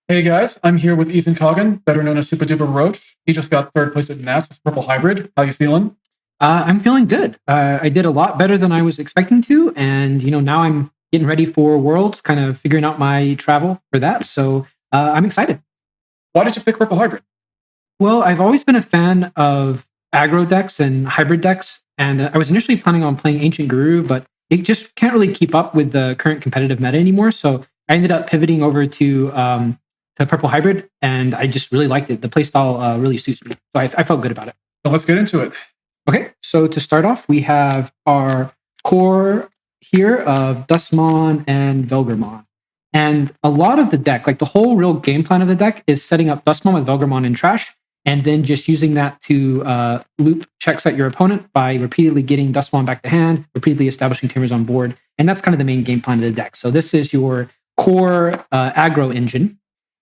Hey guys, I'm here with Ethan Coggin, better known as Super Duper Roach. He just got third place at Nats with Purple Hybrid. How you feeling? I'm feeling good. I did a lot better than I was expecting to, and now I'm getting ready for Worlds, kind of figuring out my travel for that. So I'm excited. Why did you pick Purple Hybrid? Well, I've always been a fan of aggro decks and hybrid decks, and I was initially planning on playing Ancient Guru, but it just can't really keep up with the current competitive meta anymore. So I ended up pivoting over to Purple Hybrid, and I just really liked it. The playstyle really suits me, so I felt good about it. So let's get into it. Okay, so to start off, we have our core here of Dustmon and Velgarmon. And a lot of the deck, like the whole real game plan of the deck, is setting up Dustmon with Velgarmon in trash, and then just using that to loop checks at your opponent by repeatedly getting Dustmon back to hand, repeatedly establishing tamers on board. And that's kind of the main game plan of the deck. So this is your core aggro engine.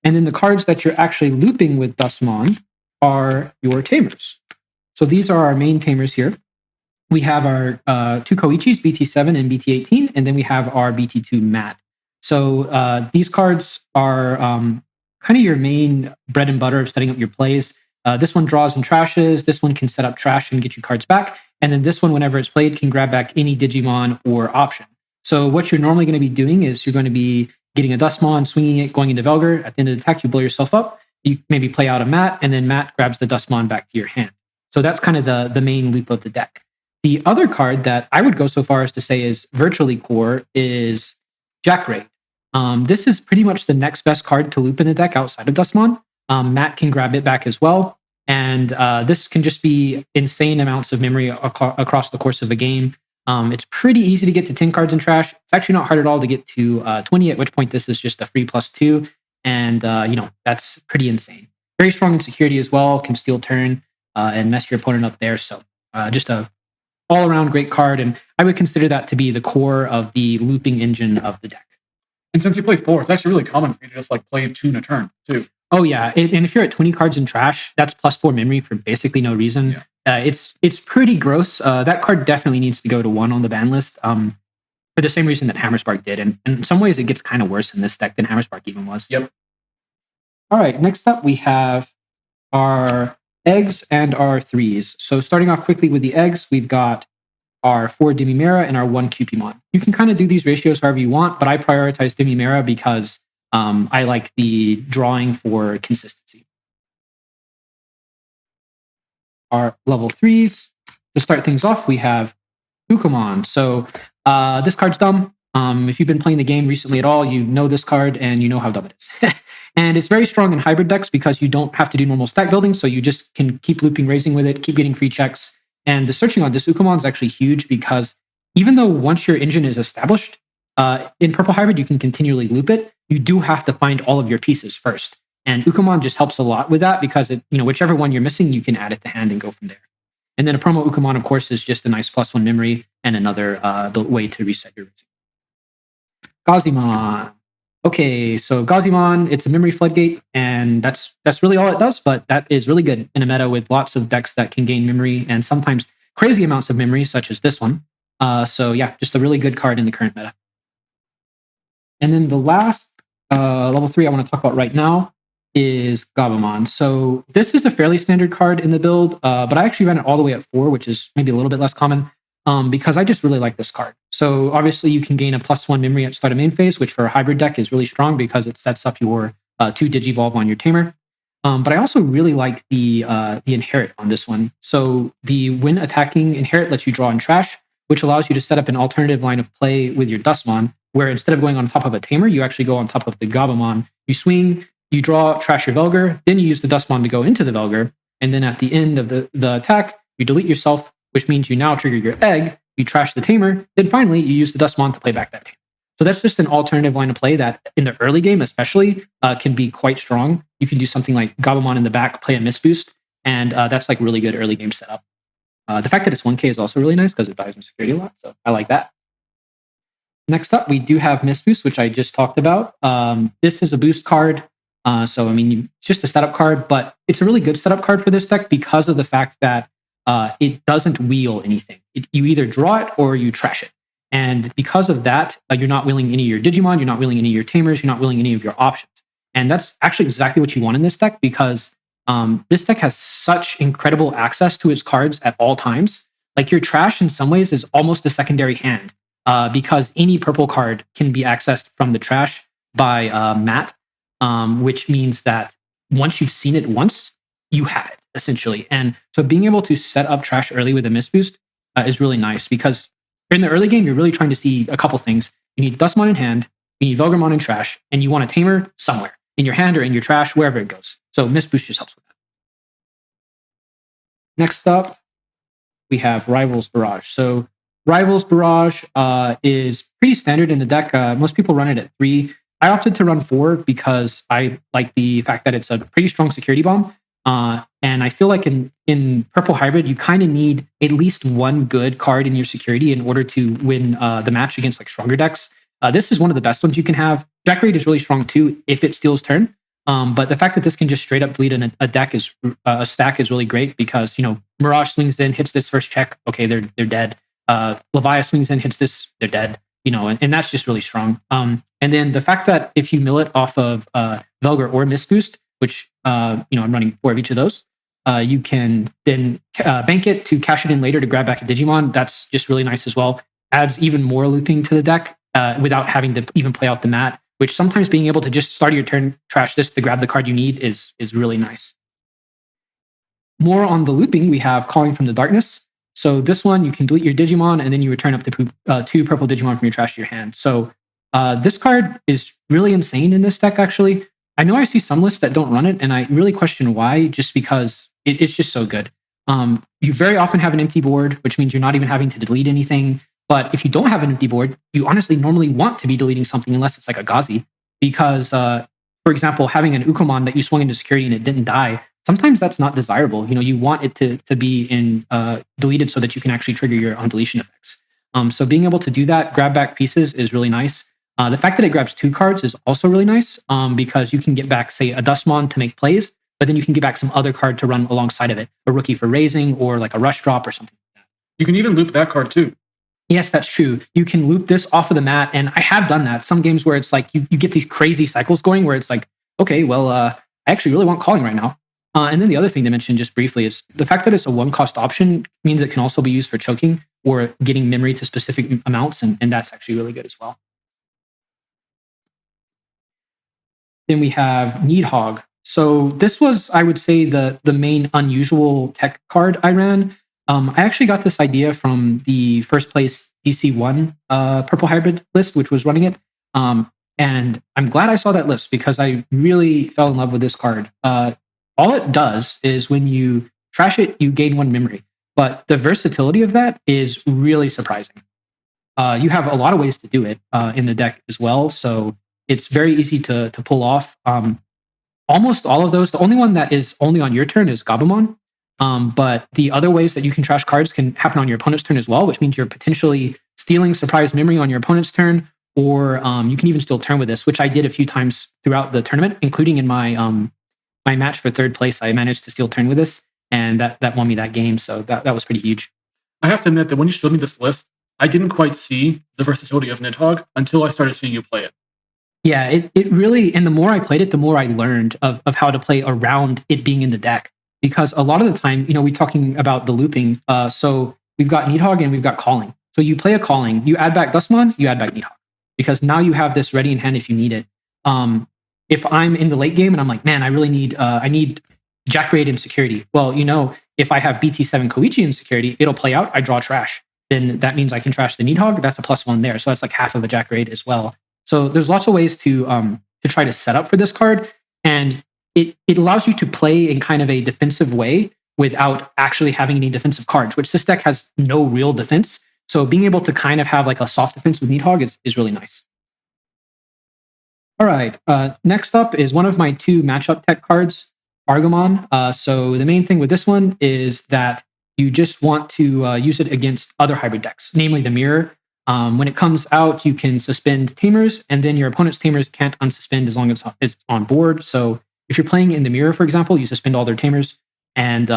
And then the cards that you're actually looping with Dustmon are your tamers. So these are our main tamers here. We have our two Koichis, BT7 and BT18, and then we have our BT2 Mat. So these cards are kind of your main bread and butter of setting up your plays. This one draws and trashes. This one can set up trash and get you cards back. And then this one, whenever it's played, can grab back any Digimon or option. So what you're normally going to be doing is you're going to be getting a Dustmon, swinging it, going into Velgar. At the end of the attack, you blow yourself up. You maybe play out a Mat, and then Mat grabs the Dustmon back to your hand. So that's kind of the main loop of the deck. The other card that I would go so far as to say is virtually core is Jackraid. This is pretty much the next best card to loop in the deck outside of Dustmon. Matt can grab it back as well. And this can just be insane amounts of memory across the course of a game. It's pretty easy to get to 10 cards in trash. It's actually not hard at all to get to 20, at which point this is just a free +2. And, that's pretty insane. Very strong in security as well, can steal turn and mess your opponent up there. So just a all-around great card. And I would consider that to be the core of the looping engine of the deck. And since you play 4, it's actually really common for you to just like play 2 in a turn, too. Oh, yeah. And if you're at 20 cards in trash, that's +4 memory for basically no reason. Yeah. It's pretty gross. That card definitely needs to go to 1 on the ban list for the same reason that Hammerspark did. And in some ways, it gets kind of worse in this deck than Hammerspark even was. Yep. All right. Next up, we have our eggs and our 3s. So starting off quickly with the eggs, we've got our 4 Demimera and our 1 Cupimon. You can kind of do these ratios however you want, but I prioritize Demimera because I like the drawing for consistency. Our level 3s. To start things off, we have Ukomon. So this card's dumb. If you've been playing the game recently at all, you know this card and you know how dumb it is. And it's very strong in hybrid decks because you don't have to do normal stack building, so you just can keep looping, raising with it, keep getting free checks. And the searching on this Ukomon is actually huge because even though once your engine is established, in Purple Hybrid, you can continually loop it. You do have to find all of your pieces first. And Ukomon just helps a lot with that because whichever one you're missing, you can add it to hand and go from there. And then a promo Ukomon, of course, is just a nice +1 memory and another way to reset your raising. Gazimon. Okay, so Gazimon, it's a memory floodgate, and that's really all it does, but that is really good in a meta with lots of decks that can gain memory and sometimes crazy amounts of memory, such as this one. So yeah, just a really good card in the current meta. And then the last level 3 I want to talk about right now is Gabumon. So this is a fairly standard card in the build, but I actually ran it all the way at 4, which is maybe a little bit less common. Because I just really like this card. So obviously you can gain a +1 memory at start of main phase, which for a hybrid deck is really strong because it sets up your 2 Digivolve on your Tamer. But I also really like the Inherit on this one. So the when attacking Inherit lets you draw in trash, which allows you to set up an alternative line of play with your Dustmon, where instead of going on top of a Tamer, you actually go on top of the Gabumon. You swing, you draw, trash your Velgar, then you use the Dustmon to go into the Velgar, and then at the end of the attack, you delete yourself, which means you now trigger your egg, you trash the Tamer, then finally you use the Dustmon to play back that Tamer. So that's just an alternative line of play that in the early game especially can be quite strong. You can do something like Gabumon in the back, play a Miss Boost, and that's like really good early game setup. The fact that it's 1k is also really nice because it dies in security a lot, so I like that. Next up, we do have Miss Boost, which I just talked about. This is a boost card, so I mean, it's just a setup card, but it's a really good setup card for this deck because of the fact that it doesn't wheel anything. You either draw it or you trash it. And because of that, you're not wheeling any of your Digimon, you're not wheeling any of your Tamers, you're not wheeling any of your options. And that's actually exactly what you want in this deck because this deck has such incredible access to its cards at all times. Like your trash in some ways is almost a secondary hand because any purple card can be accessed from the trash by Matt, which means that once you've seen it once, you have it essentially. And so being able to set up trash early with a miss boost is really nice because in the early game, you're really trying to see a couple things. You need Dustmon in hand, you need Velgarmon in trash, and you want a Tamer somewhere in your hand or in your trash, wherever it goes. So miss boost just helps with that. Next up, we have Rivals Barrage. So Rivals Barrage is pretty standard in the deck. Most people run it at 3. I opted to run 4 because I like the fact that it's a pretty strong security bomb. And I feel like in Purple Hybrid, you kind of need at least one good card in your security in order to win the match against like stronger decks. This is one of the best ones you can have. Jack Raid is really strong too if it steals turn. But the fact that this can just straight up delete a deck is a stack is really great because Mirage swings in, hits this first check, okay, they're dead. Leviathan swings in, hits this, they're dead. And that's just really strong. And then the fact that if you mill it off of Velgar or Miss Boost, which I'm running 4 of each of those, you can then bank it to cash it in later to grab back a Digimon. That's just really nice as well. Adds even more looping to the deck without having to even play out the mat, which sometimes being able to just start your turn, trash this to grab the card you need is really nice. More on the looping, we have Calling from the Darkness. So this one, you can delete your Digimon, and then you return up to 2 purple Digimon from your trash to your hand. So this card is really insane in this deck, actually. I know I see some lists that don't run it, and I really question why, just because it's just so good. You very often have an empty board, which means you're not even having to delete anything. But if you don't have an empty board, you honestly normally want to be deleting something unless it's like a Gazi. Because, for example, having an Ukomon that you swung into security and it didn't die, sometimes that's not desirable. You want it to be in deleted so that you can actually trigger your undeletion effects. So being able to do that, grab back pieces is really nice. The fact that it grabs 2 cards is also really nice because you can get back, say, a Dustmon to make plays, but then you can get back some other card to run alongside of it, a Rookie for raising or like a Rush Drop or something like that. You can even loop that card too. Yes, that's true. You can loop this off of the mat, and I have done that. Some games where it's like you get these crazy cycles going where it's like, okay, well, I actually really want Calling right now. And then the other thing to mention just briefly is the fact that it's a 1-cost option means it can also be used for choking or getting memory to specific amounts, and that's actually really good as well. Then we have Needhog. So this was, I would say, the main unusual tech card I ran. I actually got this idea from the first place DC1 Purple Hybrid list, which was running it. And I'm glad I saw that list because I really fell in love with this card. All it does is when you trash it, you gain 1 memory. But the versatility of that is really surprising. You have a lot of ways to do it in the deck as well. So it's very easy to pull off. Almost all of those. The only one that is only on your turn is Gabumon. But the other ways that you can trash cards can happen on your opponent's turn as well, which means you're potentially stealing surprise memory on your opponent's turn, or you can even steal turn with this, which I did a few times throughout the tournament, including in my my match for 3rd place. I managed to steal turn with this, and that won me that game. So that was pretty huge. I have to admit that when you showed me this list, I didn't quite see the versatility of Nidhogg until I started seeing you play it. Yeah, it really, and the more I played it, the more I learned of how to play around it being in the deck. Because a lot of the time, we're talking about the looping. So we've got Needhogg and we've got Calling. So you play a Calling, you add back Dustmon, you add back Needhogg. Because now you have this ready in hand if you need it. If I'm in the late game and I'm like, man, I really need I need Jack Raid in security. Well, if I have BT7 Koichi in security, it'll play out, I draw trash. Then that means I can trash the Needhogg. That's a +1 there. So that's like half of a Jack Raid as well. So there's lots of ways to try to set up for this card. And it allows you to play in kind of a defensive way without actually having any defensive cards, which this deck has no real defense. So being able to kind of have like a soft defense with Needhogg is really nice. All right, next up is one of my 2 matchup tech cards, Argomon. So the main thing with this one is that you just want to use it against other hybrid decks, namely the Mirror. When it comes out, you can suspend Tamers, and then your opponent's Tamers can't unsuspend as long as it's on board. So if you're playing in the Mirror, for example, you suspend all their Tamers, and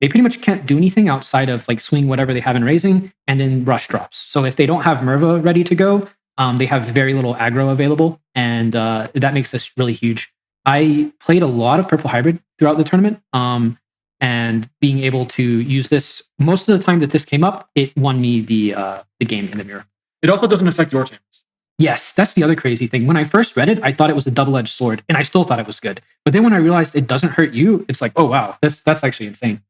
they pretty much can't do anything outside of like swing whatever they have in raising, and then rush drops. So if they don't have Merva ready to go, they have very little aggro available, and that makes this really huge. I played a lot of purple hybrid throughout the tournament. And being able to use this most of the time that this came up, it won me the game in the mirror. It also doesn't affect your teams. Yes, that's the other crazy thing. When I first read it, I thought it was a double-edged sword, and I still thought it was good. But then when I realized it doesn't hurt you, it's like, oh wow, that's actually insane.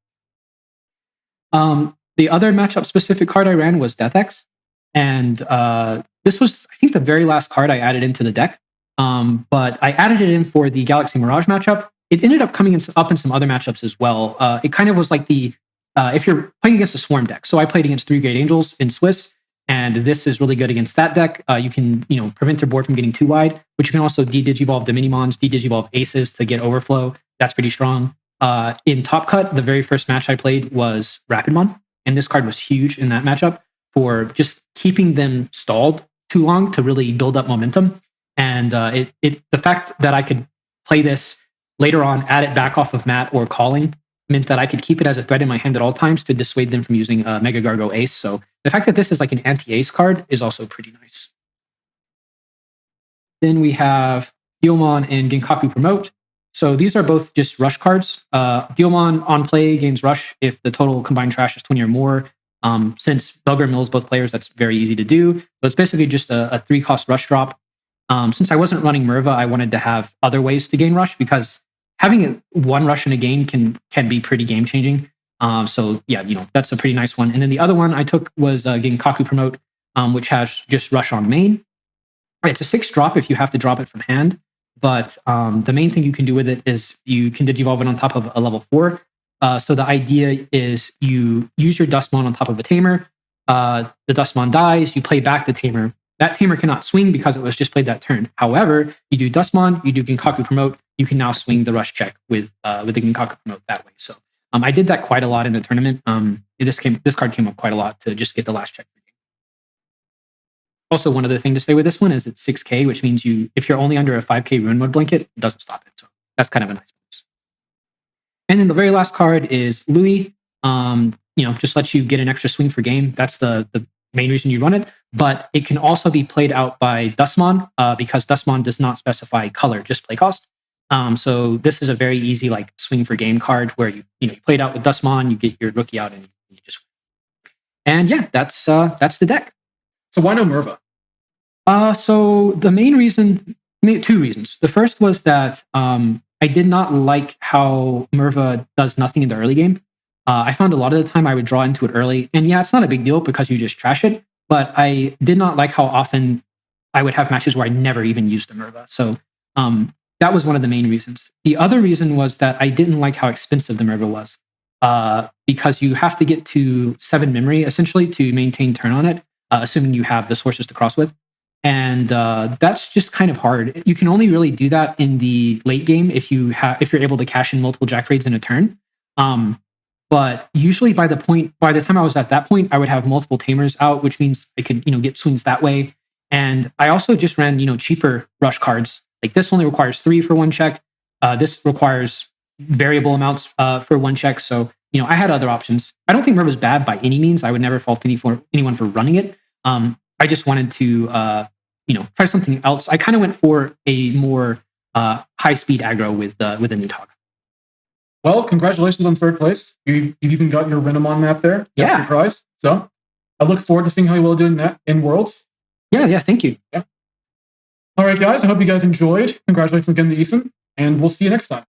The other matchup-specific card I ran was Death X, and this was, I think, the very last card I added into the deck. But I added it in for the Galaxy Mirage matchup. It ended up coming up in some other matchups as well. It kind of was like if you're playing against a Swarm deck. So I played against 3 Great Angels in Swiss, and this is really good against that deck. You can prevent your board from getting too wide, but you can also de-digivolve the Minimons, de-digivolve Aces to get overflow. That's pretty strong. In Top Cut, the very first match I played was Rapidmon, and this card was huge in that matchup for just keeping them stalled too long to really build up momentum. And the fact that I could play this later on, add it back off of Mat or Calling, meant that I could keep it as a threat in my hand at all times to dissuade them from using Mega Gargo Ace. So the fact that this is like an anti-ace card is also pretty nice. Then we have Guilmon and Genkaku Promote. So these are both just rush cards. Guilmon on play gains rush if the total combined trash is 20 or more. Since Belger mills both players, that's very easy to do. But it's basically just a 3-cost rush drop. Since I wasn't running Merva, I wanted to have other ways to gain rush because having 1 rush in a game can be pretty game changing. So yeah, that's a pretty nice one. And then the other one I took was Genkaku Promote, which has just rush on main. It's a 6 drop if you have to drop it from hand, but the main thing you can do with it is you can digivolve it on top of a level 4. So the idea is you use your Dustmon on top of a Tamer. The Dustmon dies, you play back the Tamer. That Tamer cannot swing because it was just played that turn. However, you do Dustmon, you do Genkaku Promote, you can now swing the rush check with the Genkaku Promote that way. So I did that quite a lot in the tournament. This card came up quite a lot to just get the last check. Also, one other thing to say with this one is it's 6K, which means if you're only under a 5K Ruin Mode blanket, it doesn't stop it. So that's kind of a nice bonus. And then the very last card is Louis. Just lets you get an extra swing for game. That's the main reason you run it. But it can also be played out by Dustmon because Dustmon does not specify color, just play cost. So this is a very easy swing for game card where you play it out with Dustmon, you get your rookie out, and you just. And yeah, that's the deck. So why no Merva? So the main reason, 2 reasons. The first was that I did not like how Merva does nothing in the early game. I found a lot of the time I would draw into it early, and yeah, it's not a big deal because you just trash it. But I did not like how often I would have matches where I never even used the Merva. So that was one of the main reasons. The other reason was that I didn't like how expensive the Merva was because you have to get to 7 memory essentially to maintain turn on it, assuming you have the sources to cross with. And that's just kind of hard. You can only really do that in the late game if you're able to cash in multiple jack raids in a turn. But usually by the time I was at that point, I would have multiple Tamers out, which means I could, get swings that way. And I also just ran, cheaper rush cards. Like this only requires 3 for 1 check. This requires variable amounts for 1 check. So, I had other options. I don't think Merva's bad by any means. I would never fault anyone for running it. I just wanted to, try something else. I kind of went for a more high-speed aggro with the Nidhogg. Well, congratulations on 3rd place. You even got your Renamon map there. That's Yeah. a prize. So I look forward to seeing how you will do in that in Worlds. Yeah, thank you. Yeah. All right, guys. I hope you guys enjoyed. Congratulations again to Ethan, and we'll see you next time.